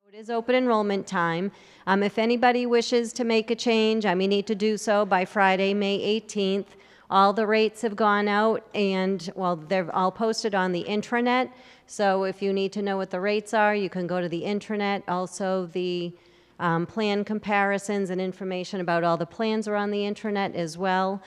It is open enrollment time. If anybody wishes to make a change, we need to do so by Friday, May 18th. All the rates have gone out and, well, they're all posted on the intranet. So if you need to know what the rates are, you can go to the intranet. Also, the plan comparisons and information about all the plans are on the intranet as well.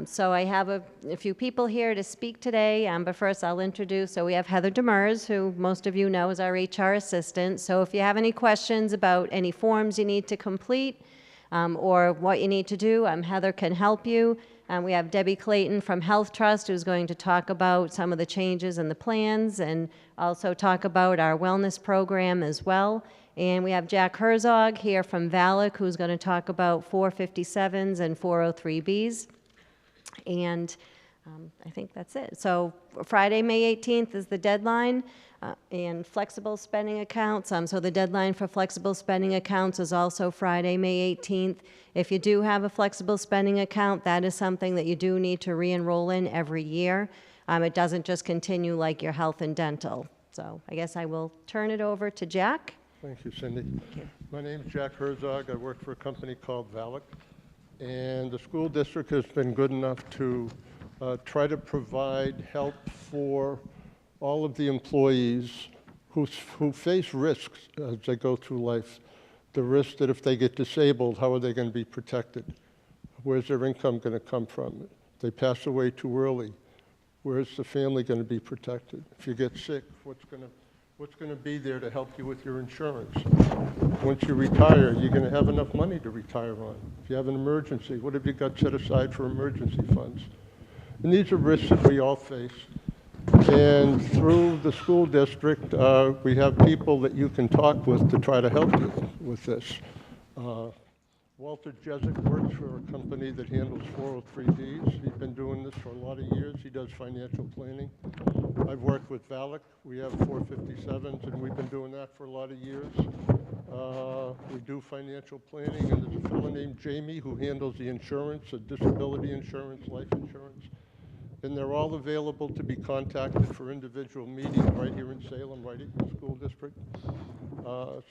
So I have a few people here to speak today, but first I'll introduce. So we have Heather Demers, who most of you know is our HR assistant. So if you have any questions about any forms you need to complete or what you need to do, Heather can help you. We have Debbie Clayton from Health Trust, who's going to talk about some of the changes in the plans and also talk about our wellness program as well. And we have Jack Herzog here from VALIC, who's going to talk about 457s and 403Bs. And I think that's it. So Friday, May 18th is the deadline, and flexible spending accounts. So the deadline for flexible spending accounts is also Friday, May 18th. If you do have a flexible spending account, that is something that you do need to re-enroll in every year. It doesn't just continue like your health and dental. So I guess I will turn it over to Jack. Thank you, Cindy. Thank you. My name is Jack Herzog. I work for a company called VALIC. And the school district has been good enough to try to provide help for all of the employees who face risks as they go through life. The risk that if they get disabled, how are they going to be protected? Where's their income going to come from? If they pass away too early, where's the family going to be protected? If you get sick, what's going to be there to help you with your insurance? Once you retire, you're going to have enough money to retire on. If you have an emergency, what have you got set aside for emergency funds? And these are risks that we all face. And through the school district, we have people that you can talk with to try to help you with this. Walter Jezik works for a company that handles 403Bs. He's been doing this for a lot of years. He does financial planning. I've worked with VALIC. We have 457s, and we've been doing that for a lot of years. We do financial planning, and there's a fellow named Jamie who handles the insurance, the disability insurance, life insurance. And they're all available to be contacted for individual meetings right here in Salem, right at the school district.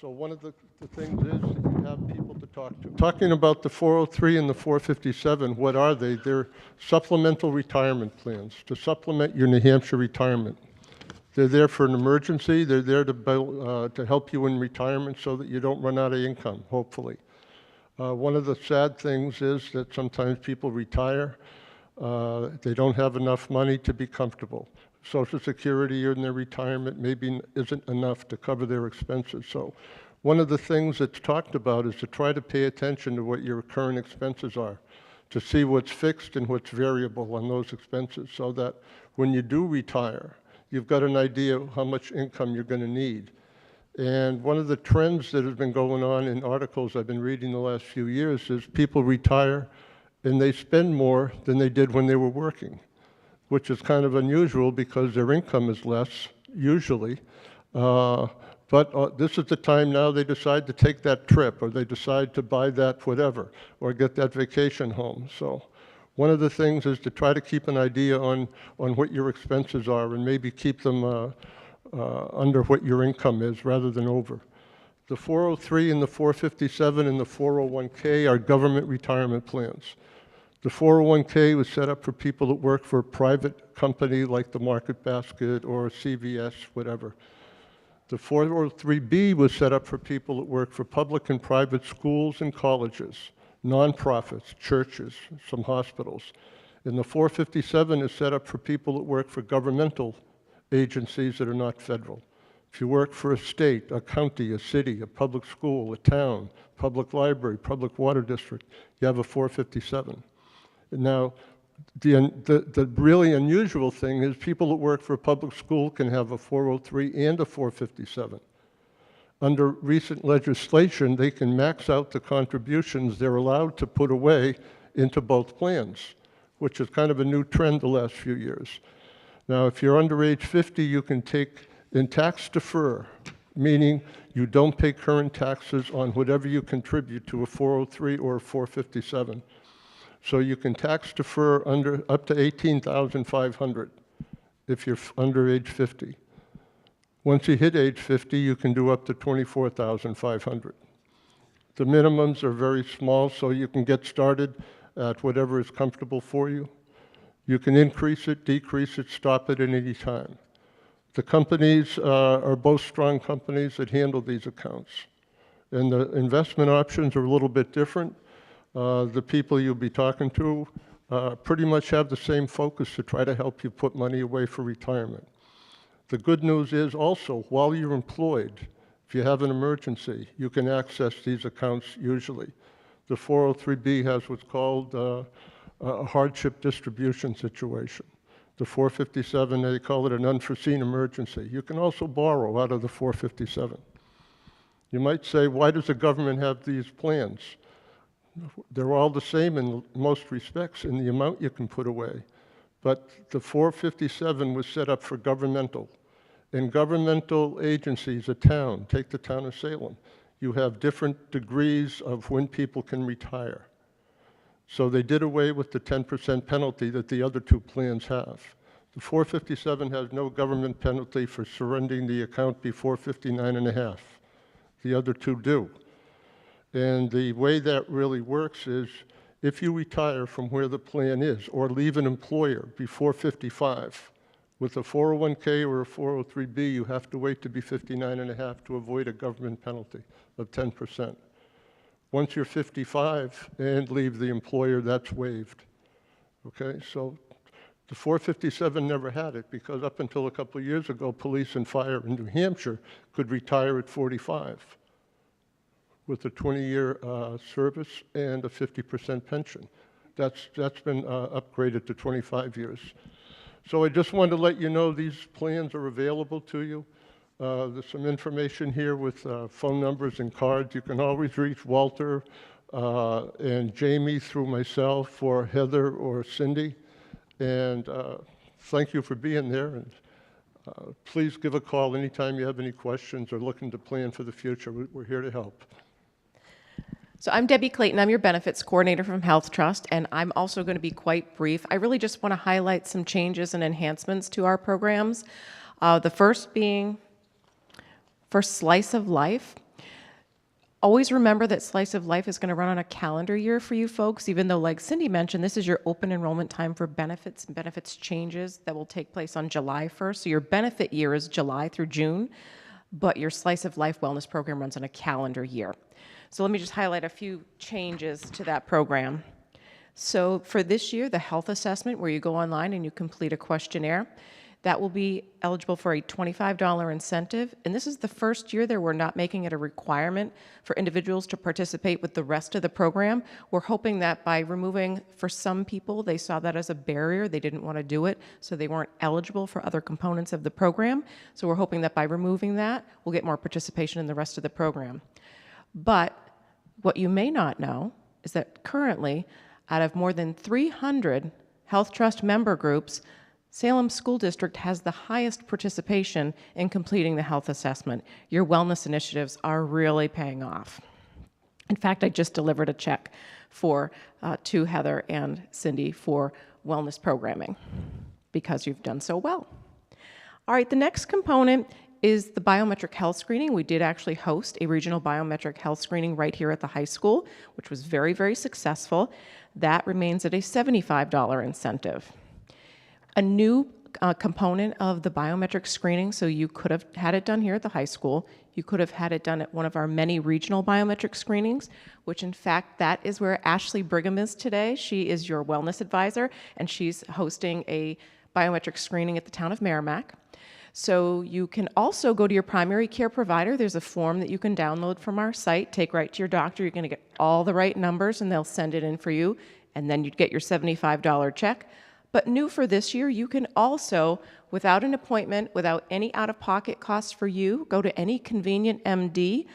So one of the things is that you have people to talk to. Talking about the 403 and the 457, what are they? They're supplemental retirement plans to supplement your New Hampshire retirement. They're there for an emergency. They're there to help you in retirement so that you don't run out of income, hopefully. One of the sad things is that sometimes people retire. They don't have enough money to be comfortable. Social Security in their retirement maybe isn't enough to cover their expenses. So one of the things that's talked about is to try to pay attention to what your current expenses are, to see what's fixed and what's variable on those expenses so that when you do retire, you've got an idea of how much income you're going to need. And one of the trends that has been going on in articles I've been reading the last few years is people retire and they spend more than they did when they were working, which is kind of unusual because their income is less, usually. But this is the time now they decide to take that trip, or they decide to buy that whatever, or get that vacation home. So one of the things is to try to keep an idea on what your expenses are and maybe keep them under what your income is rather than over. The 403 and the 457 and the 401k are government retirement plans. The 401k was set up for people that work for a private company like the Market Basket or CVS, whatever. The 403b was set up for people that work for public and private schools and colleges, nonprofits, churches, some hospitals. And the 457 is set up for people that work for governmental agencies that are not federal. If you work for a state, a county, a city, a public school, a town, public library, public water district, you have a 457. Now, the really unusual thing is people that work for a public school can have a 403 and a 457. Under recent legislation, they can max out the contributions they're allowed to put away into both plans, which is kind of a new trend the last few years. Now, if you're under age 50, you can take in tax defer, meaning you don't pay current taxes on whatever you contribute to a 403 or a 457. So you can tax defer up to $18,500 if you're under age 50. Once you hit age 50, you can do up to $24,500. The minimums are very small, so you can get started at whatever is comfortable for you. You can increase it, decrease it, stop it at any time. The companies are both strong companies that handle these accounts. And the investment options are a little bit different. The people you'll be talking to pretty much have the same focus to try to help you put money away for retirement. The good news is also, while you're employed, if you have an emergency, you can access these accounts usually. The 403B has what's called a hardship distribution situation. The 457, they call it an unforeseen emergency. You can also borrow out of the 457. You might say, why does the government have these plans? They're all the same in most respects in the amount you can put away. But the 457 was set up for governmental. In governmental agencies, a town, take the town of Salem, you have different degrees of when people can retire. So they did away with the 10% penalty that the other two plans have. The 457 has no government penalty for surrendering the account before 59 and a half. The other two do. And the way that really works is if you retire from where the plan is or leave an employer before 55, with a 401k or a 403b, you have to wait to be 59 and a half to avoid a government penalty of 10%. Once you're 55 and leave the employer, that's waived. Okay, so the 457 never had it because up until a couple of years ago, police and fire in New Hampshire could retire at 45 with a 20-year service and a 50% pension. That's been upgraded to 25 years. So I just wanted to let you know these plans are available to you. There's some information here with phone numbers and cards. You can always reach Walter and Jamie through myself or Heather or Cindy. And thank you for being there. And please give a call anytime you have any questions or looking to plan for the future. We're here to help. So I'm Debbie Clayton. I'm your benefits coordinator from Health Trust, and I'm also going to be quite brief. I really just want to highlight some changes and enhancements to our programs. The first being for Slice of Life. Always remember that Slice of Life is going to run on a calendar year for you folks, even though, like Cindy mentioned, this is your open enrollment time for benefits and benefits changes that will take place on July 1st. So your benefit year is July through June, but your Slice of Life wellness program runs on a calendar year. So let me just highlight a few changes to that program. So for this year, the health assessment, where you go online and you complete a questionnaire, that will be eligible for a $25 incentive. And this is the first year that we're not making it a requirement for individuals to participate with the rest of the program. We're hoping that by removing, for some people, they saw that as a barrier. They didn't want to do it, so they weren't eligible for other components of the program. So we're hoping that by removing that, we'll get more participation in the rest of the program. But what you may not know is that currently, out of more than 300 Health Trust member groups, Salem School District has the highest participation in completing the health assessment. Your wellness initiatives are really paying off. In fact, I just delivered a check to Heather and Cindy for wellness programming because you've done so well. All right, the next component is the biometric health screening. We did actually host a regional biometric health screening right here at the high school, which was very, very successful. That remains at a $75 incentive. A new component of the biometric screening, so you could have had it done here at the high school. You could have had it done at one of our many regional biometric screenings, which in fact, that is where Ashley Brigham is today. She is your wellness advisor, and she's hosting a biometric screening at the town of Merrimack. So you can also go to your primary care provider. There's a form that you can download from our site, take right to your doctor. You're going to get all the right numbers, and they'll send it in for you, and then you'd get your $75 check. But new for this year, you can also, without an appointment, without any out-of-pocket costs for you, go to any convenient MD.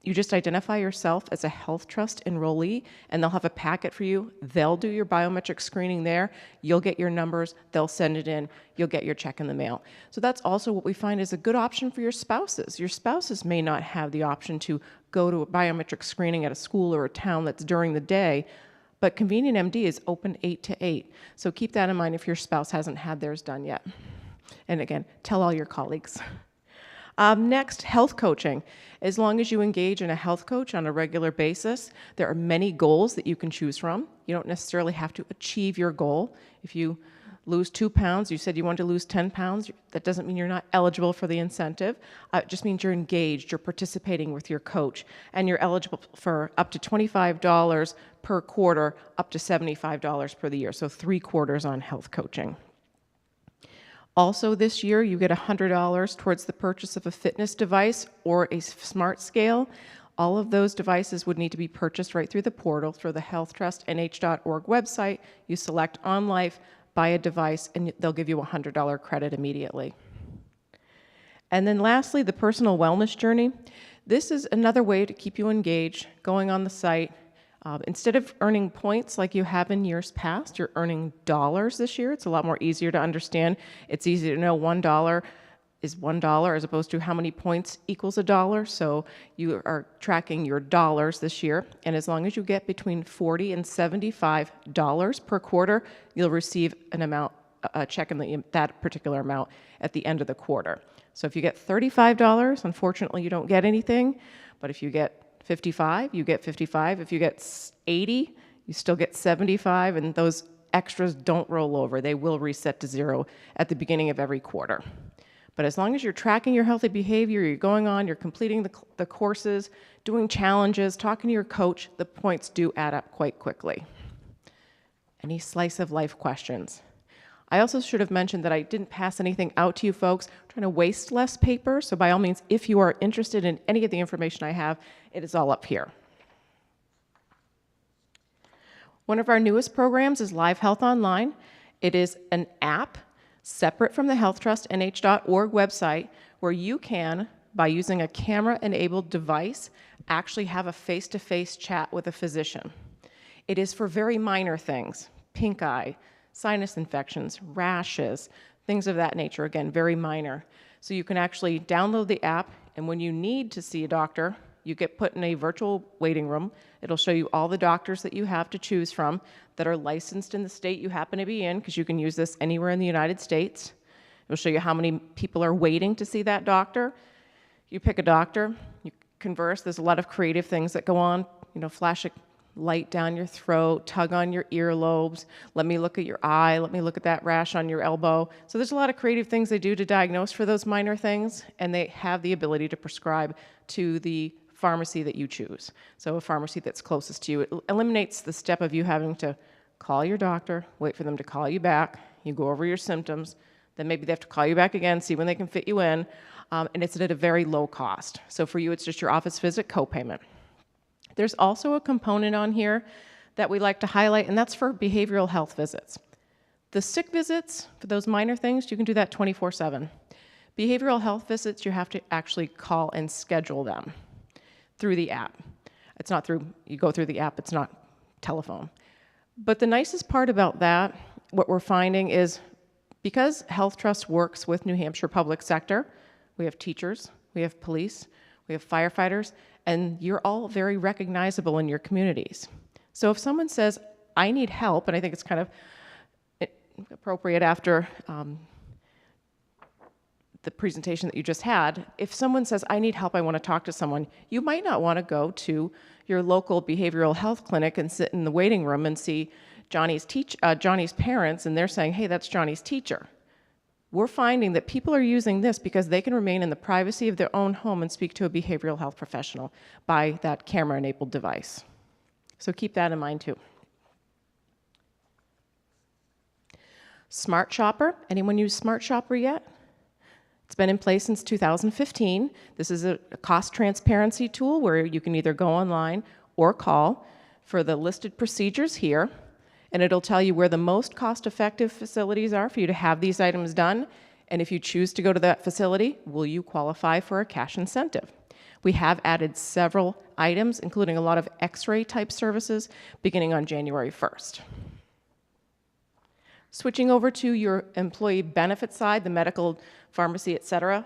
You just identify yourself as a Health Trust enrollee, and they'll have a packet for you. They'll do your biometric screening there. You'll get your numbers. They'll send it in. You'll get your check in the mail. So that's also what we find is a good option for your spouses. Your spouses may not have the option to go to a biometric screening at a school or a town that's during the day, but Convenient MD is open 8 to 8. So keep that in mind if your spouse hasn't had theirs done yet. And again, tell all your colleagues. Next, health coaching. As long as you engage in a health coach on a regular basis, there are many goals that you can choose from. You don't necessarily have to achieve your goal. If you lose 2 pounds, you said you want to lose 10 pounds, that doesn't mean you're not eligible for the incentive. It just means you're engaged, you're participating with your coach, and you're eligible for up to $25 per quarter, up to $75 per the year, so 3 quarters on health coaching. Also this year, you get $100 towards the purchase of a fitness device or a smart scale. All of those devices would need to be purchased right through the portal, through the healthtrustnh.org website. You select On Life, buy a device, and they'll give you a $100 credit immediately. And then lastly, the personal wellness journey. This is another way to keep you engaged, going on the site. Instead of earning points like you have in years past, you're earning dollars this year. It's a lot more easier to understand. It's easy to know $1 is $1 as opposed to how many points equals $1. So you are tracking your dollars this year. And as long as you get between $40 and $75 per quarter, you'll receive an amount, a check in that particular amount at the end of the quarter. So if you get $35, unfortunately, you don't get anything. But if you get 55, you get 55. If you get 80, you still get 75, and those extras don't roll over. They will reset to 0 at the beginning of every quarter. But as long as you're tracking your healthy behavior, you're going on, you're completing the courses, doing challenges, talking to your coach, the points do add up quite quickly. Any slice of life questions? I also should have mentioned that I didn't pass anything out to you folks. I'm trying to waste less paper, so by all means, if you are interested in any of the information I have, it is all up here. One of our newest programs is Live Health Online. It is an app separate from the healthtrustnh.org website where you can, by using a camera-enabled device, actually have a face-to-face chat with a physician. It is for very minor things, pink eye, sinus infections, rashes, things of that nature, again, very minor. So you can actually download the app, and when you need to see a doctor, you get put in a virtual waiting room. It'll show you all the doctors that you have to choose from that are licensed in the state you happen to be in, because you can use this anywhere in the United States. It'll show you how many people are waiting to see that doctor. You pick a doctor, you converse. There's a lot of creative things that go on, flash a light down your throat, tug on your earlobes, let me look at your eye, let me look at that rash on your elbow. So there's a lot of creative things they do to diagnose for those minor things, and they have the ability to prescribe to the pharmacy that you choose. So a pharmacy that's closest to you. It eliminates the step of you having to call your doctor, wait for them to call you back, you go over your symptoms, then maybe they have to call you back again, see when they can fit you in, and it's at a very low cost. So for you, it's just your office visit copayment. There's also a component on here that we like to highlight, and that's for behavioral health visits. The sick visits, for those minor things, you can do that 24/7. Behavioral health visits, you have to actually call and schedule them through the app. It's not through, you go through the app, it's not telephone. But the nicest part about that, what we're finding is, because Health Trust works with New Hampshire public sector, we have teachers, we have police, we have firefighters, and you're all very recognizable in your communities. So if someone says, I need help, and I think it's kind of appropriate after the presentation that you just had, if someone says, I need help, I want to talk to someone, you might not want to go to your local behavioral health clinic and sit in the waiting room and see Johnny's parents, and they're saying, hey, that's Johnny's teacher. We're finding that people are using this because they can remain in the privacy of their own home and speak to a behavioral health professional by that camera-enabled device. So keep that in mind too. Smart Shopper. Anyone use Smart Shopper yet? It's been in place since 2015. This is a cost transparency tool where you can either go online or call for the listed procedures here, and it'll tell you where the most cost-effective facilities are for you to have these items done, and if you choose to go to that facility, will you qualify for a cash incentive? We have added several items, including a lot of X-ray type services, beginning on January 1st. Switching over to your employee benefit side, the medical, pharmacy, etc.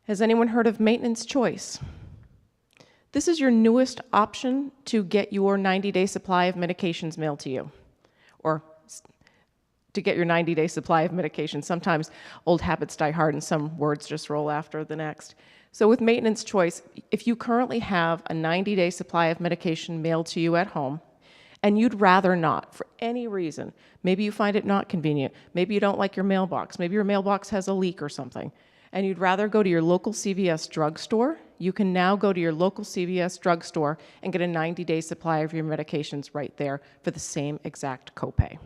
Has anyone heard of Maintenance Choice? This is your newest option to get your 90-day supply of medications mailed to you, or to get your 90-day supply of medication. Sometimes old habits die hard and some words just roll after the next. So with maintenance choice, if you currently have a 90-day supply of medication mailed to you at home, and you'd rather not, for any reason, maybe you find it not convenient, maybe you don't like your mailbox, maybe your mailbox has a leak or something, and you'd rather go to your local CVS drugstore, you can now go to your local CVS drugstore and get a 90-day supply of your medications right there for the same exact copay.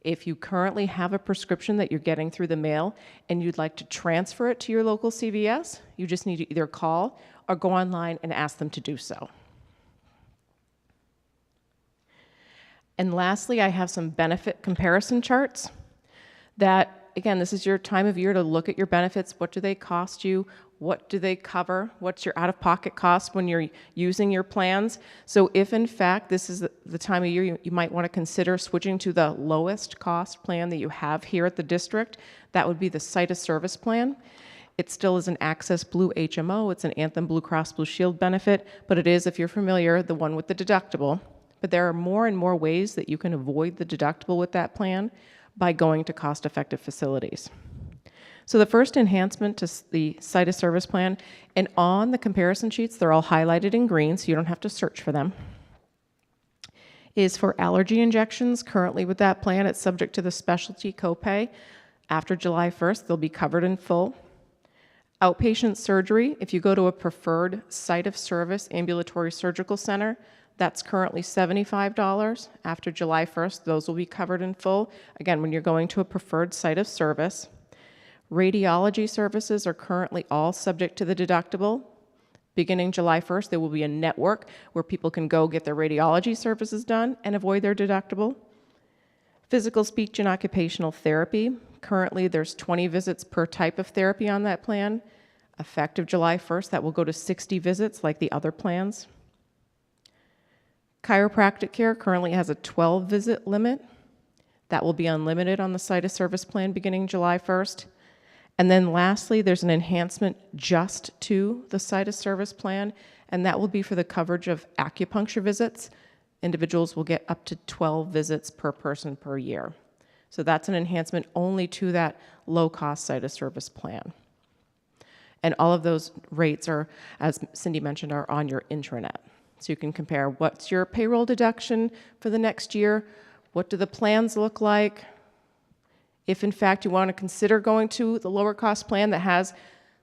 If you currently have a prescription that you're getting through the mail and you'd like to transfer it to your local CVS, you just need to either call or go online and ask them to do so. And lastly, I have some benefit comparison charts that, again, this is your time of year to look at your benefits. What do they cost you? What do they cover? What's your out-of-pocket cost when you're using your plans? So if, in fact, this is the time of year you might want to consider switching to the lowest cost plan that you have here at the district, that would be the site of service plan. It still is an Access Blue HMO. It's an Anthem Blue Cross Blue Shield benefit, but it is, if you're familiar, the one with the deductible. But there are more and more ways that you can avoid the deductible with that plan by going to cost-effective facilities. So the first enhancement to the site of service plan, and on the comparison sheets, they're all highlighted in green, so you don't have to search for them, is for allergy injections. Currently with that plan, it's subject to the specialty copay. After July 1st, they'll be covered in full. Outpatient surgery, if you go to a preferred site of service ambulatory surgical center, that's currently $75. After July 1st, those will be covered in full. Again, when you're going to a preferred site of service. Radiology services are currently all subject to the deductible. Beginning July 1st, there will be a network where people can go get their radiology services done and avoid their deductible. Physical, speech, and occupational therapy. Currently, there's 20 visits per type of therapy on that plan. Effective July 1st, that will go to 60 visits like the other plans. Chiropractic care currently has a 12-visit limit. That will be unlimited on the site of service plan beginning July 1st. And then lastly, there's an enhancement just to the site of service plan, and that will be for the coverage of acupuncture visits. Individuals will get up to 12 visits per person per year. So that's an enhancement only to that low-cost site of service plan. And all of those rates are, as Cindy mentioned, are on your intranet. So you can compare what's your payroll deduction for the next year, what do the plans look like. If in fact you want to consider going to the lower cost plan that has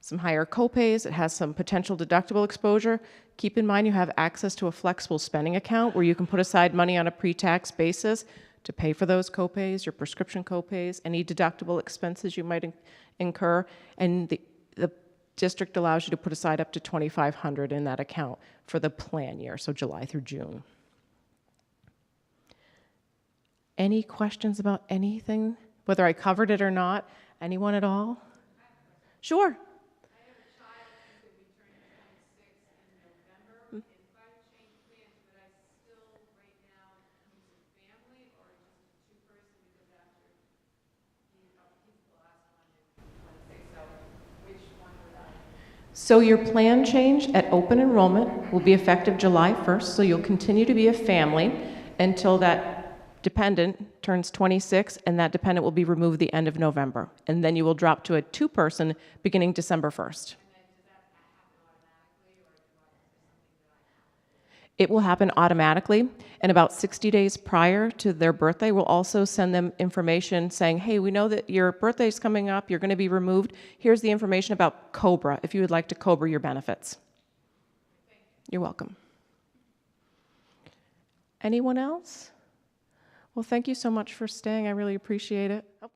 some higher copays, it has some potential deductible exposure, keep in mind you have access to a flexible spending account where you can put aside money on a pre-tax basis to pay for those copays, your prescription copays, any deductible expenses you might incur, and the district allows you to put aside up to $2,500 in that account for the plan year, so July through June. Any questions about anything, whether I covered it or not? Anyone at all? Sure. So your plan change at open enrollment will be effective July 1st, so you'll continue to be a family until that dependent turns 26, and that dependent will be removed the end of November. And then you will drop to a two-person beginning December 1st. It will happen automatically, and about 60 days prior to their birthday, we'll also send them information saying, hey, we know that your birthday's coming up, you're going to be removed. Here's the information about COBRA, if you would like to COBRA your benefits. You're welcome. Anyone else? Well, thank you so much for staying. I really appreciate it. Oh.